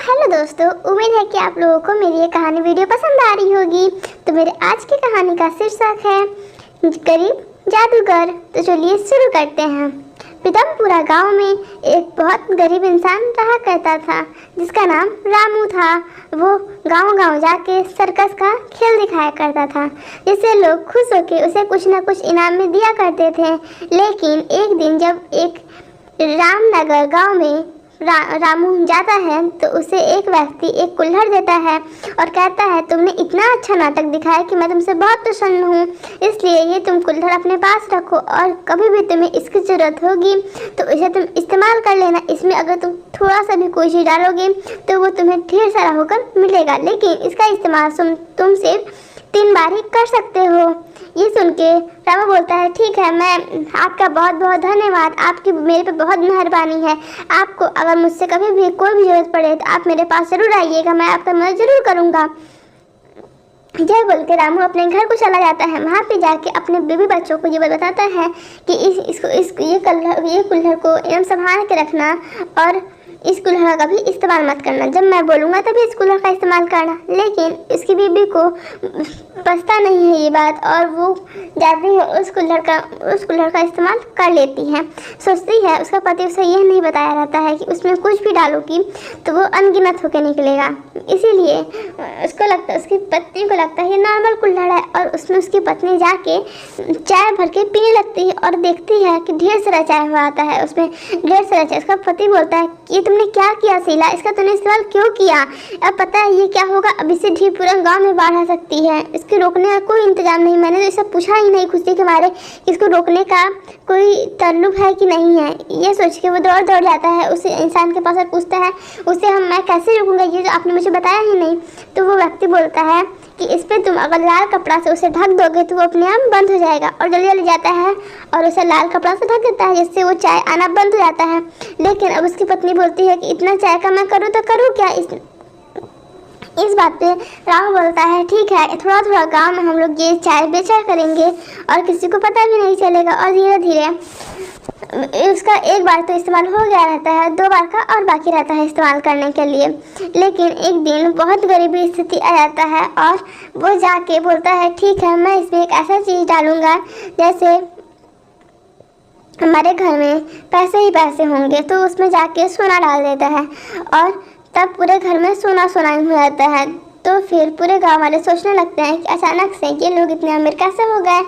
Hello दोस्तों, उम्मीद है कि आप लोगों को मेरी ये कहानी वीडियो पसंद आ रही होगी। तो मेरे आज की कहानी का शीर्षक है गरीब जादूगर। तो चलिए शुरू करते हैं। पीतमपुरा गांव में एक बहुत गरीब इंसान रहा करता था जिसका नाम रामू था। वो गांव-गांव जाके सर्कस का खेल दिखाया करता था जिससे लोग खुश होकर उसे कुछ न कुछ इनाम में दिया करते थे। लेकिन एक दिन जब एक रामनगर गांव में रामू जाता है तो उसे एक व्यक्ति एक कुल्हड़ देता है और कहता है, तुमने इतना अच्छा नाटक दिखाया कि मैं तुमसे बहुत प्रसन्न हूँ, इसलिए ये तुम कुल्हड़ अपने पास रखो और कभी भी तुम्हें इसकी ज़रूरत होगी तो इसे तुम इस्तेमाल कर लेना। इसमें अगर तुम थोड़ा सा भी कोई चीज़ डालोगे तो वो तुम्हें ढेर सारा होकर मिलेगा, लेकिन इसका इस्तेमाल तुम सिर्फ 3 बार ही कर सकते हो। ये सुन के रामू बोलता है, ठीक है, मैं आपका बहुत बहुत धन्यवाद, आपकी मेरे पे बहुत मेहरबानी है। आपको अगर मुझसे कभी भी कोई भी ज़रूरत पड़े तो आप मेरे पास ज़रूर आइएगा, मैं आपका मदद ज़रूर करूँगा। यह बोल के रामू अपने घर को चला जाता है। वहाँ पे जाके अपने बीवी बच्चों को ये बताता है कि ये कुल्हड़ को एकदम संभाल के रखना और इस कुल्हड़ का भी इस्तेमाल मत करना, जब मैं बोलूँगा तभी इस कुल्हड़ का इस्तेमाल करना। लेकिन उसकी बीवी को पछता नहीं है ये बात और वो जाती है उस कुल्हड़ का इस्तेमाल कर लेती है। सोचती है उसका पति उसे यह नहीं बताया रहता है कि उसमें कुछ भी डालोगी तो वो अनगिनत होकर निकलेगा, इसीलिए उसकी पत्नी को लगता है ये नॉर्मल कुल्हड़ है और उसमें उसकी पत्नी जाके चाय भर के पीने लगती है और देखती है कि ढेर सारा चाय हुआ आता है, उसमें ढेर सारा चाय। उसका पति बोलता है कि तुमने क्या किया शीला, इसका तुमने इस्तेमाल क्यों किया? अब पता है ये क्या होगा, अब इससे ढेर पूरा गाँव में बाढ़ आ सकती है, इसके रोकने का कोई इंतजाम नहीं। मैंने तो इसे पूछा ही नहीं खुशी के मारे कि इसको रोकने का कोई तल्लुक है कि नहीं है। ये सोच के वो दौड़ जाता है उस इंसान के पास और पूछता है उसे, मैं कैसे रोकूंगा, ये तो आपने मुझे बताया ही नहीं। तो वो व्यक्ति बोलता है कि इस पर तुम अगर लाल कपड़ा से उसे ढक दोगे तो वो अपने आप बंद हो जाएगा, और जल्दी जाता है और उसे लाल कपड़ा से ढक देता है जिससे वो चाय आना बंद हो जाता है। लेकिन अब उसकी पत्नी बोलती है कि इतना चाय का मैं करूँ तो करूँ क्या? इस बात पे रामू बोलता है, ठीक है, थोड़ा थोड़ा गांव में हम लोग ये चाय बेचा करेंगे और किसी को पता भी नहीं चलेगा, और धीरे धीरे उसका एक बार तो इस्तेमाल हो गया रहता है, 2 बार का और बाकी रहता है इस्तेमाल करने के लिए। लेकिन एक दिन बहुत गरीबी स्थिति आ जाता है और वो जाके बोलता है, ठीक है, मैं इसमें एक ऐसा चीज़ डालूंगा जैसे हमारे घर में पैसे ही पैसे होंगे, तो उसमें जाके सोना डाल देता है और तब पूरे घर में सोना हो जाता है। तो फिर पूरे गांव वाले सोचने लगते हैं कि अचानक से ये लोग इतने अमीर कैसे हो गए।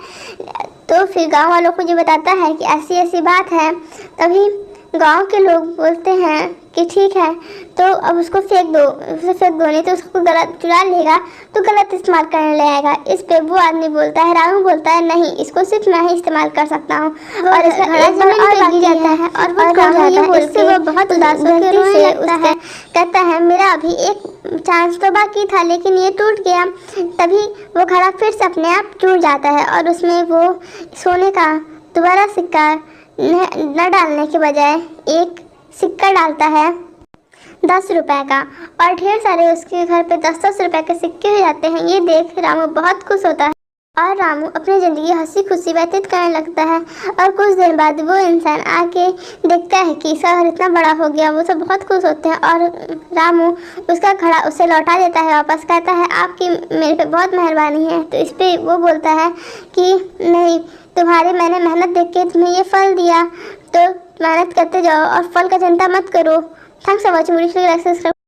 तो फिर गांव वालों को ये बताता है कि ऐसी ऐसी बात है। तभी गांव के लोग बोलते हैं कि ठीक है, तो अब उसको फेंक दो, नहीं तो उसको गलत चुरा लेगा तो गलत इस्तेमाल करने लगेगा। इस पे वो आदमी बोलता है, रामू बोलता है, नहीं, इसको सिर्फ मैं ही इस्तेमाल कर सकता हूँ, और इसका एक बार और गिर जाता है और वो बहुत उदास होकर रोने लगता है। कहता है, मेरा अभी एक चांस तो बाकी था लेकिन ये टूट गया। तभी वो घड़ा फिर से अपने आप टूट जाता है और उसमें वो सोने का दोबारा सिक्का न डालने के बजाय एक सिक्का डालता है 10 रुपए का, और ढेर सारे उसके घर पे 10-10 रुपए के सिक्के हो जाते हैं। ये देख रामू बहुत खुश होता है और रामू अपनी ज़िंदगी हंसी खुशी व्यतीत करने लगता है। और कुछ देर बाद वो इंसान आके देखता है कि इसका घर इतना बड़ा हो गया। वो सब बहुत खुश होते हैं और रामू उसका घड़ा उसे लौटा देता है वापस। कहता है, आपकी मेरे पे बहुत मेहरबानी है। तो इस पर वो बोलता है कि नहीं, मैंने मेहनत देख के तुम्हें ये फल दिया, तो मेहनत करते जाओ और फल का चिंता मत करो। Thanks for watching.